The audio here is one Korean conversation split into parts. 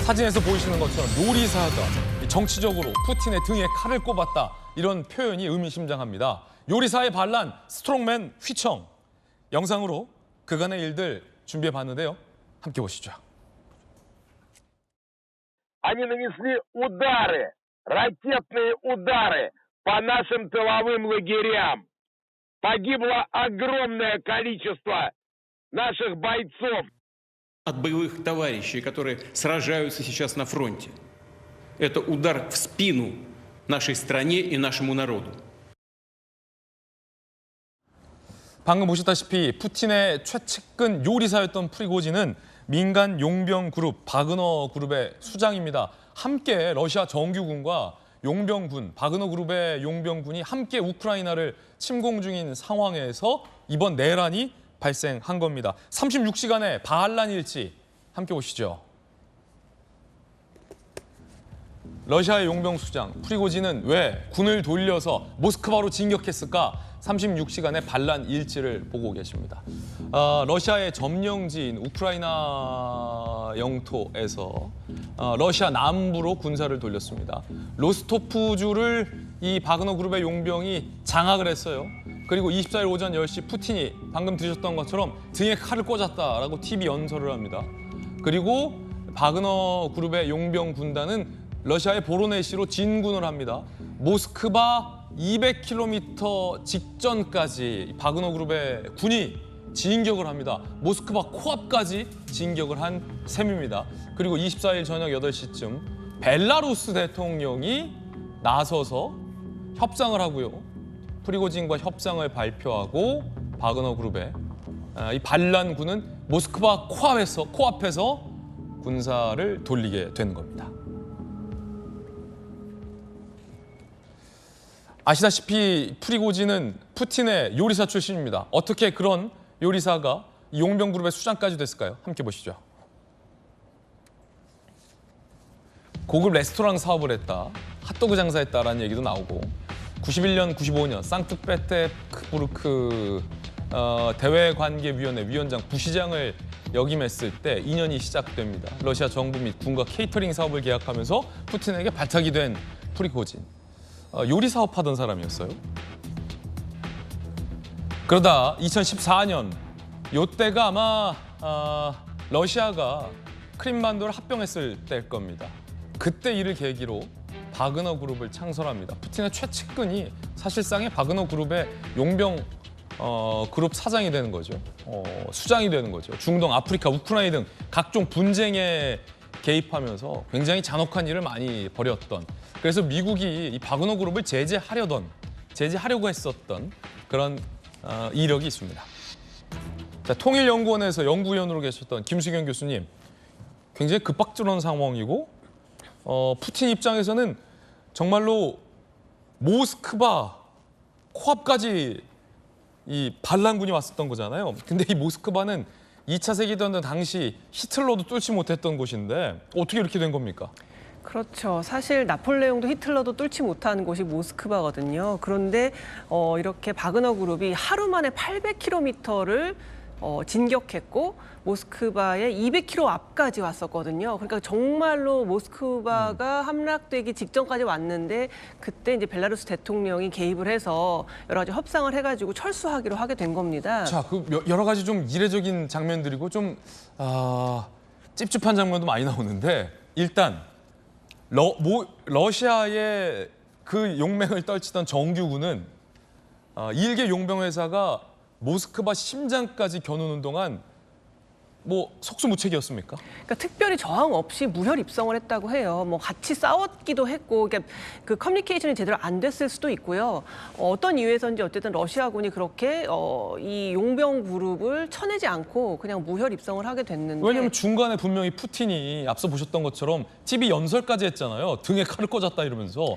사진에서 보이시는 것처럼 요리사가 정치적으로 푸틴의 등에 칼을 꼽았다. 이런 표현이 의미심장합니다. 요리사의 반란, 스트롱맨 휘청. 영상으로 그간의 일들 준비해봤는데요. 함께 보시죠. Они нанесли удары, ракетные удары по нашим тыловым лагерям. Погибло огромное количество наших бойцов. От боевых товарищей, которые сражаются сейчас на фронте. Это удар в спину нашей стране и нашему народу. 방금 보셨다시피 푸틴의 최측근 요리사였던 프리고진은 민간 용병 그룹 바그너 그룹의 수장입니다. 함께 러시아 정규군과 용병군, 바그너 그룹의 용병군이 함께 우크라이나를 침공 중인 상황에서 이번 내란이 발생한 겁니다. 36시간의 반란 일치 함께 보시죠. 러시아의 용병 수장 프리고진은 왜 군을 돌려서 모스크바로 진격했을까? 36시간의 반란 일치를 보고 계십니다. 러시아의 점령지인 우크라이나 영토에서 러시아 남부로 군사를 돌렸습니다. 로스토프주를 이 바그너 그룹의 용병이 장악을 했어요. 그리고 24일 오전 10시 푸틴이 방금 들으셨던 것처럼 등에 칼을 꽂았다라고 TV 연설을 합니다. 그리고 바그너 그룹의 용병 군단은 러시아의 보로네시로 진군을 합니다. 모스크바 200km 직전까지 바그너 그룹의 군이 진격을 합니다. 모스크바 코앞까지 진격을 한 셈입니다. 그리고 24일 저녁 8시쯤 벨라루스 대통령이 나서서 협상을 하고요. 프리고진과 협상을 발표하고 바그너 그룹의 이 반란군은 모스크바 코앞에서 군사를 돌리게 되는 겁니다. 아시다시피 프리고진은 푸틴의 요리사 출신입니다. 어떻게 그런 요리사가 용병 그룹의 수장까지 됐을까요? 함께 보시죠. 고급 레스토랑 사업을 했다, 핫도그 장사했다라는 얘기도 나오고 91년, 95년 상트페테르부르크 대외관계위원회 위원장 부시장을 역임했을 때 인연이 시작됩니다. 러시아 정부 및 군과 케이터링 사업을 계약하면서 푸틴에게 발탁이 된 프리고진. 요리 사업하던 사람이었어요. 그러다 2014년 이때가 아마 러시아가 크림반도를 합병했을 때일 겁니다. 그때 이를 계기로 바그너 그룹을 창설합니다. 푸틴의 최측근이 사실상의 바그너 그룹의 용병 그룹 사장이 되는 거죠. 수장이 되는 거죠. 중동, 아프리카, 우크라이나 등 각종 분쟁에 개입하면서 굉장히 잔혹한 일을 많이 벌였던, 그래서 미국이 이 바그너 그룹을 제재하려고 했었던 그런 이력이 있습니다. 자, 통일연구원에서 연구위원으로 계셨던 김수경 교수님, 굉장히 급박스러운 상황이고 푸틴 입장에서는 정말로 모스크바 코앞까지 이 반란군이 왔었던 거잖아요. 근데 이 모스크바는 2차 세계대전 당시 히틀러도 뚫지 못했던 곳인데 어떻게 이렇게 된 겁니까? 그렇죠. 사실 나폴레옹도 히틀러도 뚫지 못한 곳이 모스크바거든요. 그런데 이렇게 바그너 그룹이 하루 만에 800km를 진격했고 모스크바의 200km 앞까지 왔었거든요. 그러니까 정말로 모스크바가 함락되기 직전까지 왔는데 그때 이제 벨라루스 대통령이 개입을 해서 여러 가지 협상을 해가지고 철수하기로 하게 된 겁니다. 자, 그 여러 가지 좀 이례적인 장면들이고 좀 찝찝한 장면도 많이 나오는데 일단 러시아의 그 용맹을 떨치던 정규군은 일개 용병회사가 모스크바 심장까지 겨누는 동안 뭐 속수무책이었습니까? 그러니까 특별히 저항 없이 무혈 입성을 했다고 해요. 뭐 같이 싸웠기도 했고, 그러니까 그 커뮤니케이션이 제대로 안 됐을 수도 있고요. 어떤 이유에서인지 어쨌든 러시아군이 그렇게 이 용병 그룹을 쳐내지 않고 그냥 무혈 입성을 하게 됐는데. 왜냐하면 중간에 분명히 푸틴이 앞서 보셨던 것처럼 TV 연설까지 했잖아요. 등에 칼을 꽂았다 이러면서.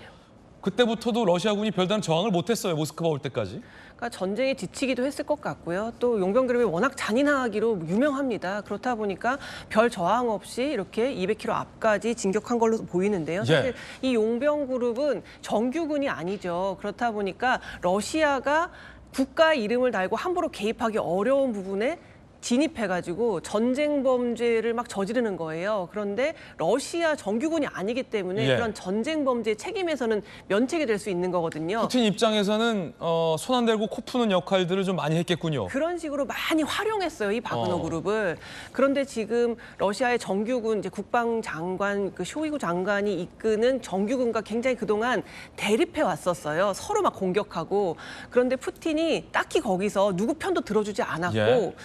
그때부터도 러시아군이 별다른 저항을 못했어요. 모스크바 올 때까지. 그러니까 전쟁에 지치기도 했을 것 같고요. 또 용병 그룹이 워낙 잔인하기로 유명합니다. 그렇다 보니까 별 저항 없이 이렇게 200km 앞까지 진격한 걸로 보이는데요. 사실 이 용병 그룹은 정규군이 아니죠. 그렇다 보니까 러시아가 국가의 이름을 달고 함부로 개입하기 어려운 부분에 진입해가지고 전쟁 범죄를 막 저지르는 거예요. 그런데 러시아 정규군이 아니기 때문에 예. 그런 전쟁 범죄의 책임에서는 면책이 될 수 있는 거거든요. 푸틴 입장에서는 손 안 대고 코 푸는 역할들을 좀 많이 했겠군요. 그런 식으로 많이 활용했어요, 이 바그너 어. 그룹을. 그런데 지금 러시아의 정규군 이제 국방장관 그 쇼이구 장관이 이끄는 정규군과 굉장히 그동안 대립해 왔었어요. 서로 막 공격하고. 그런데 푸틴이 딱히 거기서 누구 편도 들어주지 않았고 예.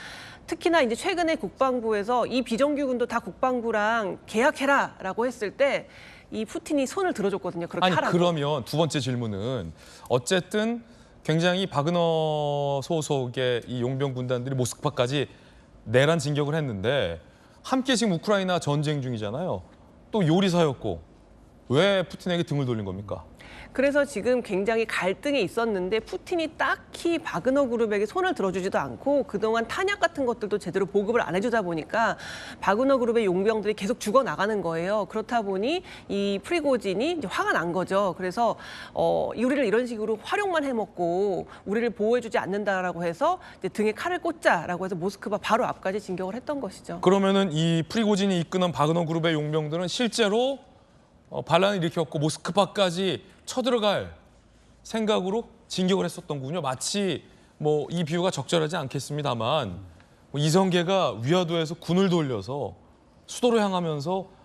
특히나 이제 최근에 국방부에서 이 비정규군도 다 국방부랑 계약해라라고 했을 때 이 푸틴이 손을 들어줬거든요. 그렇게 아니 하라고. 그러면 두 번째 질문은 어쨌든 굉장히 바그너 소속의 이 용병 군단들이 모스크바까지 내란 진격을 했는데 함께 지금 우크라이나 전쟁 중이잖아요. 또 요리사였고 왜 푸틴에게 등을 돌린 겁니까? 그래서 지금 굉장히 갈등이 있었는데 푸틴이 딱히 바그너 그룹에게 손을 들어주지도 않고 그동안 탄약 같은 것들도 제대로 보급을 안 해주다 보니까 바그너 그룹의 용병들이 계속 죽어나가는 거예요. 그렇다 보니 이 프리고진이 이제 화가 난 거죠. 그래서 우리를 이런 식으로 활용만 해먹고 우리를 보호해주지 않는다라고 해서 이제 등에 칼을 꽂자라고 해서 모스크바 바로 앞까지 진격을 했던 것이죠. 그러면은 이 프리고진이 이끄는 바그너 그룹의 용병들은 실제로 반란을 일으켰고 모스크바까지 쳐들어갈 생각으로 진격을 했었던군요. 마치 뭐 이 비유가 적절하지 않겠습니다만 뭐 이성계가 위화도에서 군을 돌려서 수도로 향하면서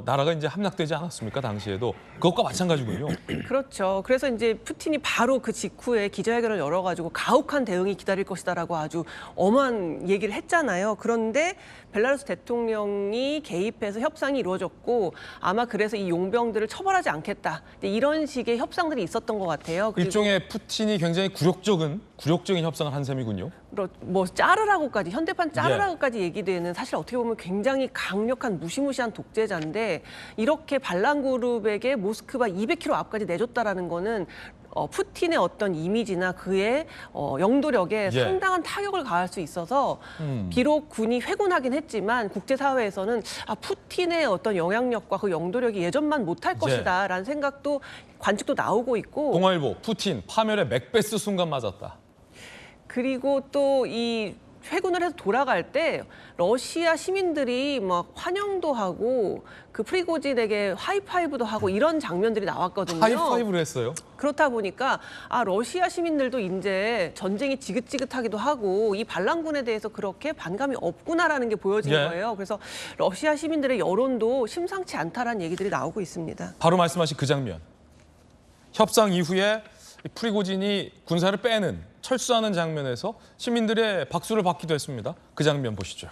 나라가 이제 함락되지 않았습니까? 당시에도 그것과 마찬가지군요. 그렇죠. 그래서 이제 푸틴이 바로 그 직후에 기자회견을 열어가지고 가혹한 대응이 기다릴 것이다라고 아주 엄한 얘기를 했잖아요. 그런데 벨라루스 대통령이 개입해서 협상이 이루어졌고 아마 그래서 이 용병들을 처벌하지 않겠다. 이런 식의 협상들이 있었던 것 같아요. 그리고 일종의 푸틴이 굉장히 굴욕적인 협상을 한 셈이군요. 뭐 자르라고까지 현대판 자르라고까지 얘기되는 사실 어떻게 보면 굉장히 강력한 무시무시한 독재자인데 이렇게 반란 그룹에게 모스크바 200km 앞까지 내줬다라는 거는 푸틴의 어떤 이미지나 그의 영도력에 예. 상당한 타격을 가할 수 있어서 비록 군이 회군하긴 했지만 국제사회에서는 푸틴의 어떤 영향력과 그 영도력이 예전만 못할 것이다라는 생각도 관측도 나오고 있고 동아일보 푸틴 파멸의 맥베스 순간 맞았다. 그리고 또 이 회군을 해서 돌아갈 때 러시아 시민들이 막 환영도 하고 그 프리고진에게 하이파이브도 하고 이런 장면들이 나왔거든요. 하이파이브를 했어요. 그렇다 보니까 러시아 시민들도 이제 전쟁이 지긋지긋하기도 하고 이 반란군에 대해서 그렇게 반감이 없구나라는 게 보여진 예. 거예요. 그래서 러시아 시민들의 여론도 심상치 않다라는 얘기들이 나오고 있습니다. 바로 말씀하신 그 장면. 협상 이후에 프리고진이 군사를 빼는 철수하는 장면에서 시민들의 박수를 받기도 했습니다. 그 장면 보시죠.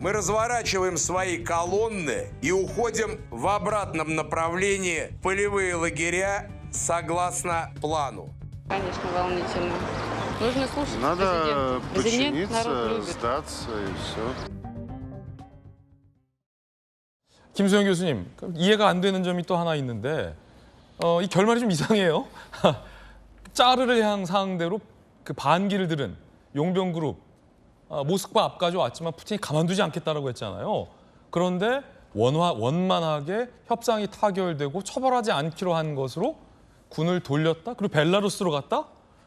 Мы разворачиваем свои колонны и уходим в обратном направлении в полевые лагеря согласно плану. Конечно, волнительно. Нужно слушать Надо президента. Президент народ подчиниться, любит. сдаться и все. 김수영 교수님, 이해가 안 되는 점이 또 하나 있는데 이 결말이 좀 이상해요. 짜르를 향 상대로 그 반기를 들은 용병 그룹 모스크바 앞까지 왔지만 푸틴이 가만두지 않겠다라고 했잖아요. 그런데 원만하게 협상이 타결되고 처벌하지 않기로 한 것으로 군을 돌렸다? 그리고 벨라루스로 갔다?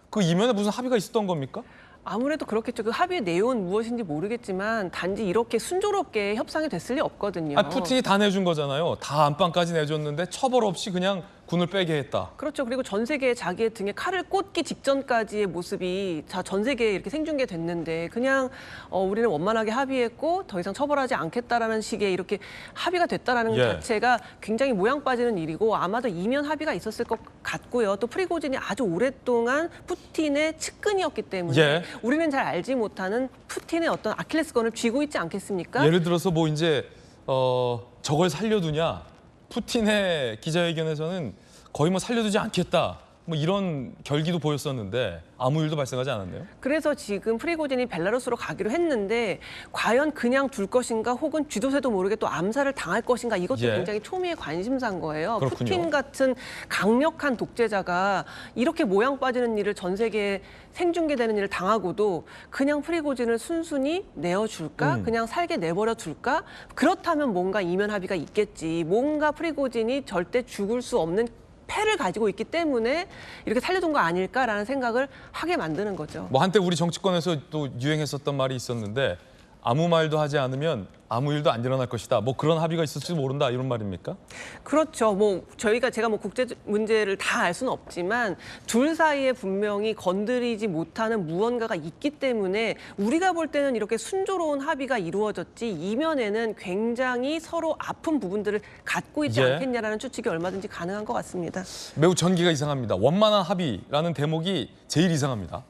그 이면에 무슨 합의가 있었던 겁니까? 아무래도 그렇겠죠. 그 합의의 내용은 무엇인지 모르겠지만 단지 이렇게 순조롭게 협상이 됐을 리 없거든요. 푸틴이 다 내준 거잖아요. 다 안방까지 내줬는데 처벌 없이 그냥 군을 빼게 했다. 그렇죠. 그리고 전 세계에 자기의 등에 칼을 꽂기 직전까지의 모습이 전 세계에 이렇게 생중계됐는데 그냥 우리는 원만하게 합의했고 더 이상 처벌하지 않겠다라는 식의 이렇게 합의가 됐다라는 것 예. 자체가 굉장히 모양 빠지는 일이고 아마도 이면 합의가 있었을 것 같고요. 또 프리고진이 아주 오랫동안 푸틴의 측근이었기 때문에 예. 우리는 잘 알지 못하는 푸틴의 어떤 아킬레스건을 쥐고 있지 않겠습니까? 예를 들어서 뭐 이제 저걸 살려두냐? 푸틴의 기자회견에서는 거의 뭐 살려두지 않겠다. 뭐 이런 결기도 보였었는데 아무 일도 발생하지 않았네요. 그래서 지금 프리고진이 벨라루스로 가기로 했는데 과연 그냥 둘 것인가 혹은 쥐도새도 모르게 또 암살을 당할 것인가 이것도 예. 굉장히 초미의 관심사인 거예요. 그렇군요. 푸틴 같은 강력한 독재자가 이렇게 모양 빠지는 일을 전 세계에 생중계되는 일을 당하고도 그냥 프리고진을 순순히 내어줄까? 그냥 살게 내버려 둘까? 그렇다면 뭔가 이면 합의가 있겠지. 뭔가 프리고진이 절대 죽을 수 없는 패를 가지고 있기 때문에 이렇게 살려둔 거 아닐까라는 생각을 하게 만드는 거죠. 뭐 한때 우리 정치권에서 또 유행했었던 말이 있었는데 아무 말도 하지 않으면 아무 일도 안 일어날 것이다. 뭐 그런 합의가 있을지도 모른다 이런 말입니까? 그렇죠. 뭐 제가 뭐 국제 문제를 다 알 수는 없지만 둘 사이에 분명히 건드리지 못하는 무언가가 있기 때문에 우리가 볼 때는 이렇게 순조로운 합의가 이루어졌지 이면에는 굉장히 서로 아픈 부분들을 갖고 있지 예. 않겠냐라는 추측이 얼마든지 가능한 것 같습니다. 매우 전기가 이상합니다. 원만한 합의라는 대목이 제일 이상합니다.